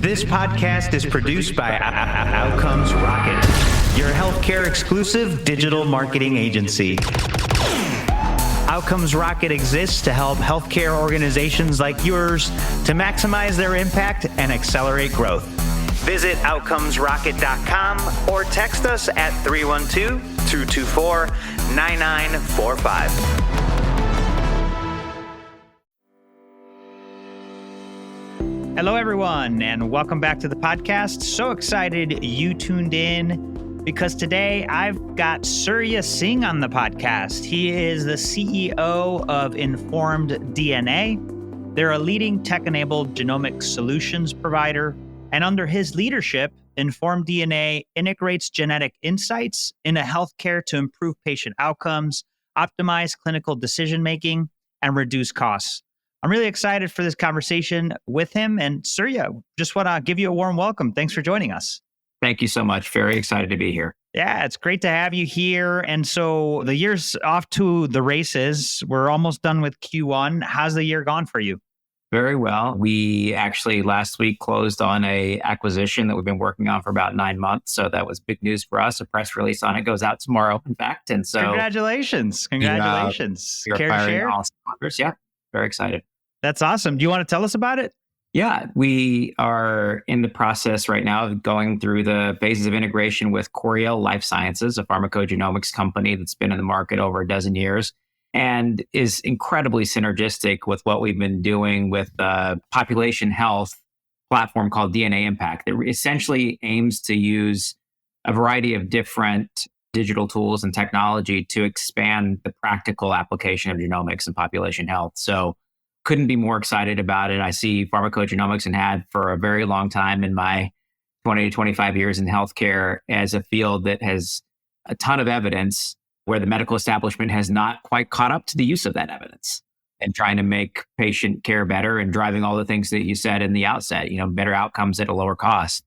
This podcast is produced by Outcomes Rocket, your healthcare exclusive digital marketing agency. Outcomes Rocket exists to help healthcare organizations like yours to maximize their impact and accelerate growth. Visit outcomesrocket.com or text us at 312-224-9945. Hello, everyone, and welcome back to the podcast. So excited you tuned in because today I've got Surya Singh on the podcast. He is the CEO of InformedDNA. They're a leading tech-enabled genomic solutions provider, and under his leadership, InformedDNA integrates genetic insights into healthcare to improve patient outcomes, optimize clinical decision-making, and reduce costs. I'm really excited for this conversation with him. And Surya, just want to give you a warm welcome. Thanks for joining us. Thank you so much. Very excited to be here. Yeah, it's great to have you here. And so the year's off to the races. We're almost done with Q1. How's the year gone for you? Very well. We actually last week closed on a acquisition that we've been working on for about 9 months. So that was big news for us. A press release on it goes out tomorrow, in fact. And so congratulations. Congratulations. Care to share? Yeah, very excited. That's awesome. Do you want to tell us about it? Yeah, we are in the process right now of going through the phases of integration with Coriell Life Sciences, a pharmacogenomics company that's been in the market over a dozen years and is incredibly synergistic with what we've been doing with a population health platform called DNA Impact that essentially aims to use a variety of different digital tools and technology to expand the practical application of genomics and population health. So couldn't be more excited about it. I see pharmacogenomics and had for a very long time in my 20 to 25 years in healthcare as a field that has a ton of evidence where the medical establishment has not quite caught up to the use of that evidence and trying to make patient care better and driving all the things that you said in the outset, better outcomes at a lower cost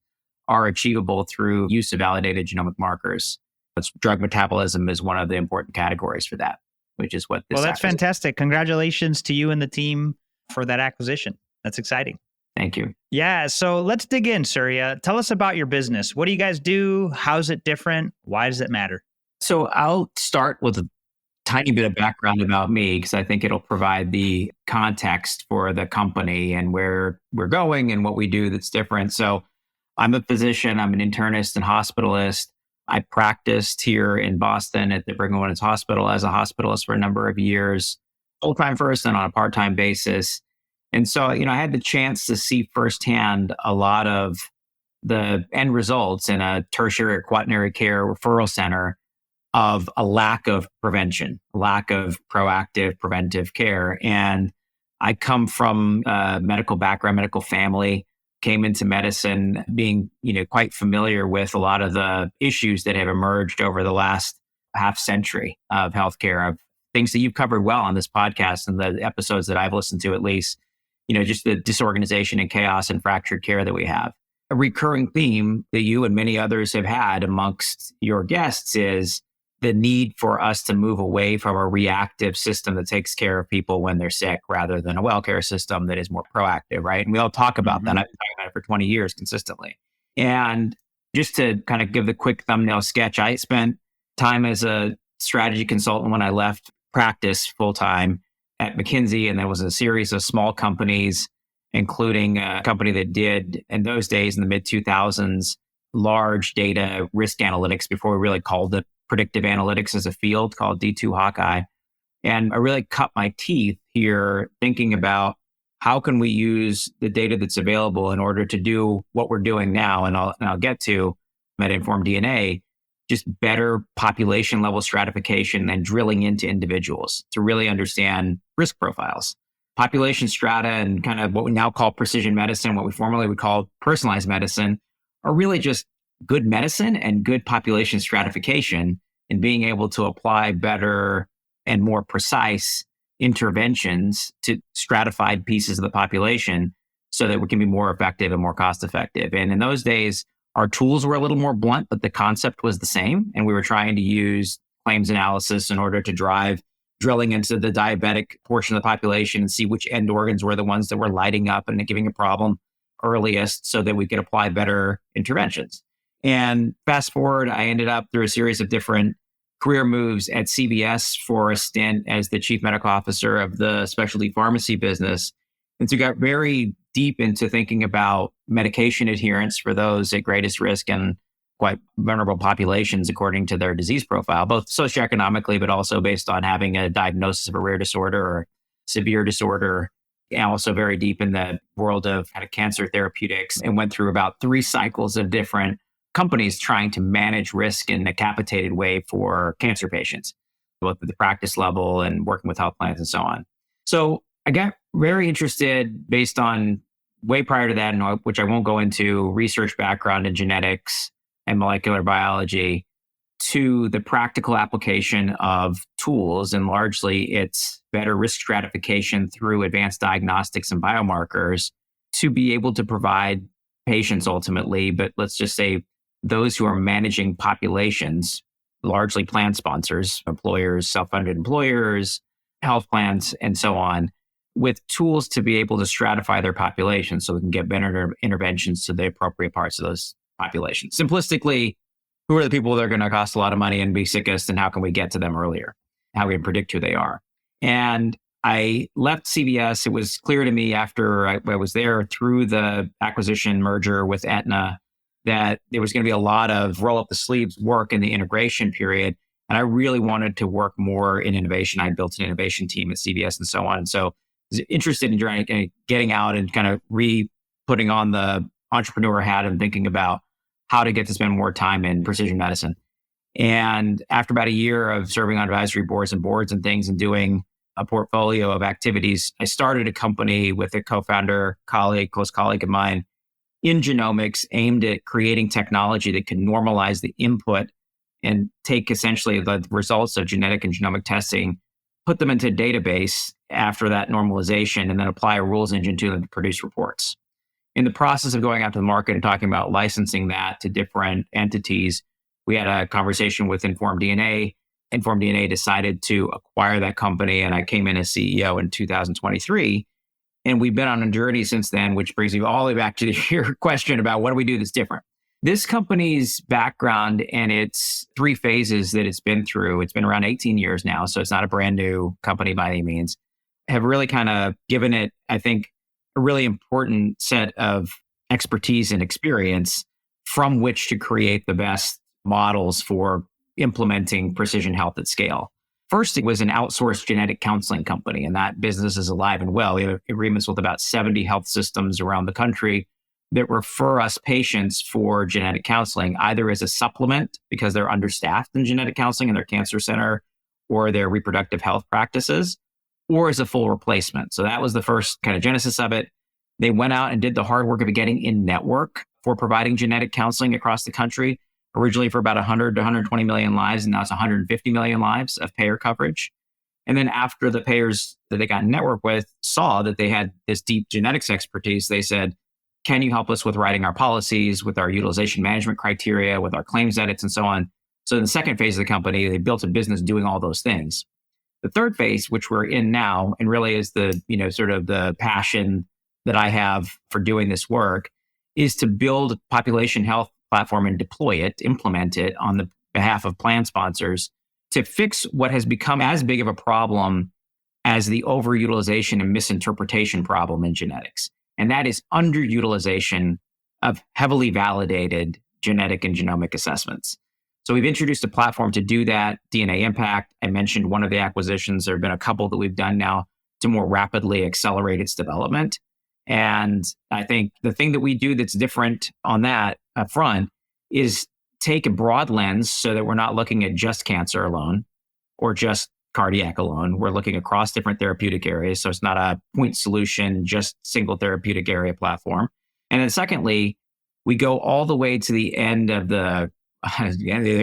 are achievable through use of validated genomic markers. But drug metabolism is one of the important categories for that, which is what this Well, that's fantastic. Congratulations to you and the team for that acquisition. That's exciting. Thank you. Yeah. So let's dig in, Surya. Tell us about your business. What do you guys do? How's it different? Why does it matter? So I'll start with a tiny bit of background about me because I think it'll provide the context for the company and where we're going and what we do that's different. So I'm a physician. I'm an internist and hospitalist. I practiced here in Boston at the Brigham and Women's Hospital as a hospitalist for a number of years, full-time first and on a part-time basis. And so, I had the chance to see firsthand a lot of the end results in a tertiary or quaternary care referral center of a lack of prevention, lack of proactive preventive care. And I come from a medical background, medical family, came into medicine being, quite familiar with a lot of the issues that have emerged over the last half century of healthcare, of things that you've covered well on this podcast and the episodes that I've listened to at least, just the disorganization and chaos and fractured care that we have. A recurring theme that you and many others have had amongst your guests is the need for us to move away from a reactive system that takes care of people when they're sick rather than a well-care system that is more proactive, right? And we all talk about that. I've been talking about it for 20 years consistently. And just to kind of give the quick thumbnail sketch, I spent time as a strategy consultant when I left practice full-time at McKinsey, and there was a series of small companies, including a company that did, in those days, in the mid-2000s, large data risk analytics before we really called it predictive analytics as a field, called D2 Hawkeye. And I really cut my teeth here thinking about how can we use the data that's available in order to do what we're doing now, and I'll get to at InformedDNA, just better population level stratification and drilling into individuals to really understand risk profiles. Population strata and kind of what we now call precision medicine, what we formerly would call personalized medicine, are really just good medicine and good population stratification and being able to apply better and more precise interventions to stratified pieces of the population so that we can be more effective and more cost effective. And in those days, our tools were a little more blunt, but the concept was the same. And we were trying to use claims analysis in order to drive drilling into the diabetic portion of the population and see which end organs were the ones that were lighting up and giving a problem earliest so that we could apply better interventions. And fast forward, I ended up through a series of different career moves at CVS for a stint as the chief medical officer of the specialty pharmacy business. And so got very deep into thinking about medication adherence for those at greatest risk and quite vulnerable populations according to their disease profile, both socioeconomically, but also based on having a diagnosis of a rare disorder or severe disorder. And also very deep in the world of kind of cancer therapeutics, and went through about 3 cycles of different companies trying to manage risk in a capitated way for cancer patients, both at the practice level and working with health plans and so on. So I got very interested based on way prior to that, and which I won't go into, research background in genetics and molecular biology, to the practical application of tools. And largely it's better risk stratification through advanced diagnostics and biomarkers to be able to provide patients ultimately, but let's just say those who are managing populations, largely plan sponsors, employers, self-funded employers, health plans, and so on, with tools to be able to stratify their population so we can get better interventions to the appropriate parts of those populations. Simplistically, who are the people that are going to cost a lot of money and be sickest, and how can we get to them earlier? How we can predict who they are. And I left CVS. It was clear to me after I was there through the acquisition merger with Aetna that there was going to be a lot of roll up the sleeves work in the integration period. And I really wanted to work more in innovation. I built an innovation team at CVS and so on. And so I was interested in getting out and kind of putting on the entrepreneur hat and thinking about how to get to spend more time in precision medicine. And after about a year of serving on advisory boards and things and doing a portfolio of activities, I started a company with a co-founder, close colleague of mine in genomics, aimed at creating technology that could normalize the input and take essentially the results of genetic and genomic testing, put them into a database after that normalization, and then apply a rules engine to them to produce reports. In the process of going out to the market and talking about licensing that to different entities, we had a conversation with InformedDNA. InformedDNA decided to acquire that company, and I came in as CEO in 2023. And we've been on a journey since then, which brings me all the way back to your question about what do we do that's different. This company's background and its 3 phases that it's been through, it's been around 18 years now, so it's not a brand new company by any means, have really kind of given it, I think, a really important set of expertise and experience from which to create the best models for implementing precision health at scale. First, it was an outsourced genetic counseling company, and that business is alive and well. We have agreements with about 70 health systems around the country that refer us patients for genetic counseling, either as a supplement because they're understaffed in genetic counseling in their cancer center or their reproductive health practices, or as a full replacement. So that was the first kind of genesis of it. They went out and did the hard work of getting in network for providing genetic counseling across the country, originally for about 100 to 120 million lives, and now it's 150 million lives of payer coverage. And then after the payers that they got in network with saw that they had this deep genetics expertise, they said, can you help us with writing our policies, with our utilization management criteria, with our claims edits and so on? So in the second phase of the company, they built a business doing all those things. The third phase, which we're in now, and really is the, sort of the passion that I have for doing this work, is to build a population health platform and deploy it, implement it on the behalf of plan sponsors to fix what has become as big of a problem as the overutilization and misinterpretation problem in genetics. And that is underutilization of heavily validated genetic and genomic assessments. So we've introduced a platform to do that, DNA Impact. I mentioned one of the acquisitions. There have been a couple that we've done now to more rapidly accelerate its development. And I think the thing that we do that's different on that up front is take a broad lens so that we're not looking at just cancer alone or just cardiac alone. We're looking across different therapeutic areas. So it's not a point solution, just single therapeutic area platform. And then secondly, we go all the way to the end of the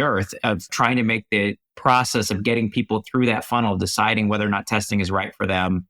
earth of trying to make the process of getting people through that funnel, deciding whether or not testing is right for them,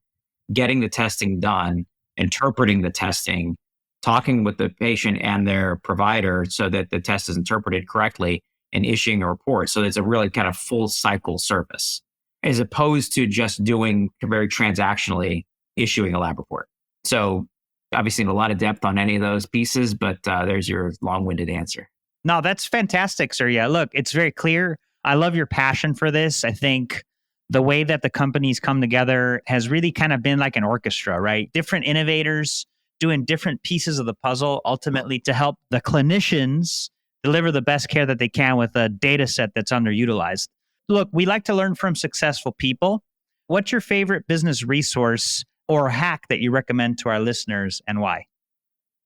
getting the testing done, interpreting the testing, talking with the patient and their provider so that the test is interpreted correctly, and issuing a report. So it's a really kind of full cycle service, as opposed to just doing very transactionally issuing a lab report. So obviously a lot of depth on any of those pieces, but there's your long-winded answer. No, that's fantastic, Surya. Look, it's very clear. I love your passion for this. I think the way that the companies come together has really kind of been like an orchestra, right? Different innovators doing different pieces of the puzzle, ultimately to help the clinicians deliver the best care that they can with a data set that's underutilized. Look, we like to learn from successful people. What's your favorite business resource or hack that you recommend to our listeners, and why?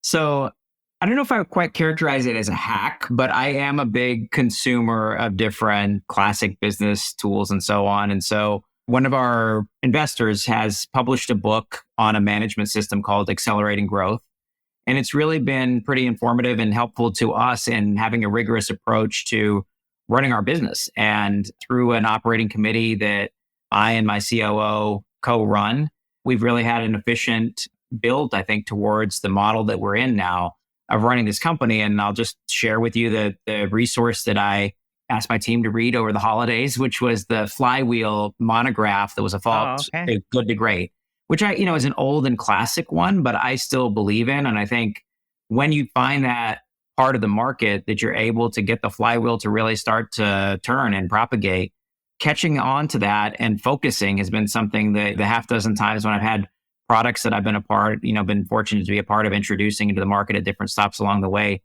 So I don't know if I would quite characterize it as a hack, but I am a big consumer of different classic business tools and so on. And so one of our investors has published a book on a management system called Accelerating Growth. And it's really been pretty informative and helpful to us in having a rigorous approach to running our business. And through an operating committee that I and my COO co-run, we've really had an efficient build, I think, towards the model that we're in now of running this company. And I'll just share with you the resource that I asked my team to read over the holidays, which was the Flywheel monograph that was a Good to Great, which is an old and classic one, but I still believe in. And I think when you find that part of the market that you're able to get the flywheel to really start to turn and propagate, catching on to that and focusing has been something that the half dozen times when I've had products that I've been a part, been fortunate to be a part of introducing into the market at different stops along the way.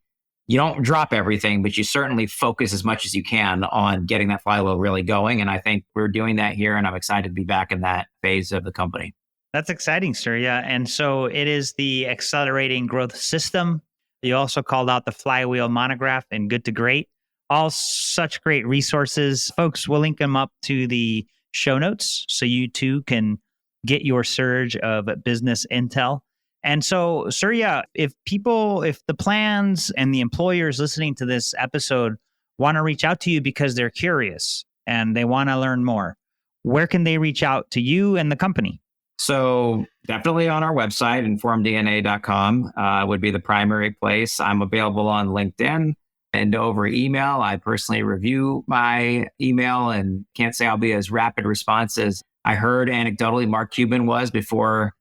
You don't drop everything, but you certainly focus as much as you can on getting that flywheel really going. And I think we're doing that here, and I'm excited to be back in that phase of the company. That's exciting, Surya. And so it is the Accelerating Growth System. You also called out the Flywheel monograph and Good to Great. All such great resources. Folks, we'll link them up to the show notes so you too can get your surge of business intel. And so, Surya, if the plans and the employers listening to this episode want to reach out to you because they're curious and they want to learn more, where can they reach out to you and the company? So definitely on our website, InformedDNA.com would be the primary place. I'm available on LinkedIn and over email. I personally review my email and can't say I'll be as rapid response as I heard anecdotally Mark Cuban was before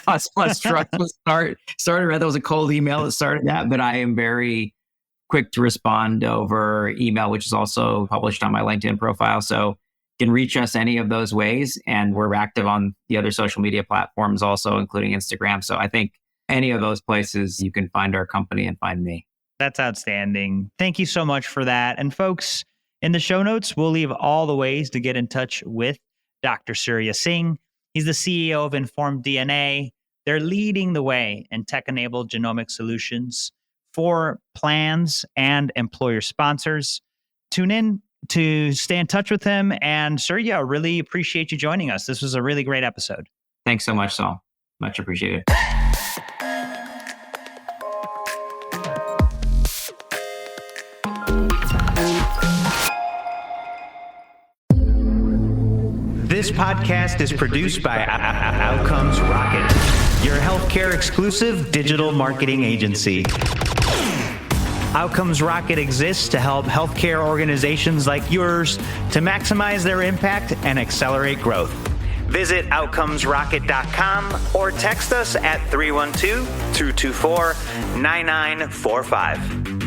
Cost Plus Drug was started. That was a cold email that started that, but I am very quick to respond over email, which is also published on my LinkedIn profile. So you can reach us any of those ways. And we're active on the other social media platforms also, including Instagram. So I think any of those places you can find our company and find me. That's outstanding. Thank you so much for that. And folks, in the show notes, we'll leave all the ways to get in touch with Dr. Surya Singh. He's the CEO of InformedDNA. They're leading the way in tech-enabled genomic solutions for plans and employer sponsors. Tune in to stay in touch with him. And Surya, really appreciate you joining us. This was a really great episode. Thanks so much, Saul. Much appreciated. This podcast is produced by Outcomes Rocket, your healthcare exclusive digital marketing agency. Outcomes Rocket exists to help healthcare organizations like yours to maximize their impact and accelerate growth. Visit outcomesrocket.com or text us at 312-224-9945.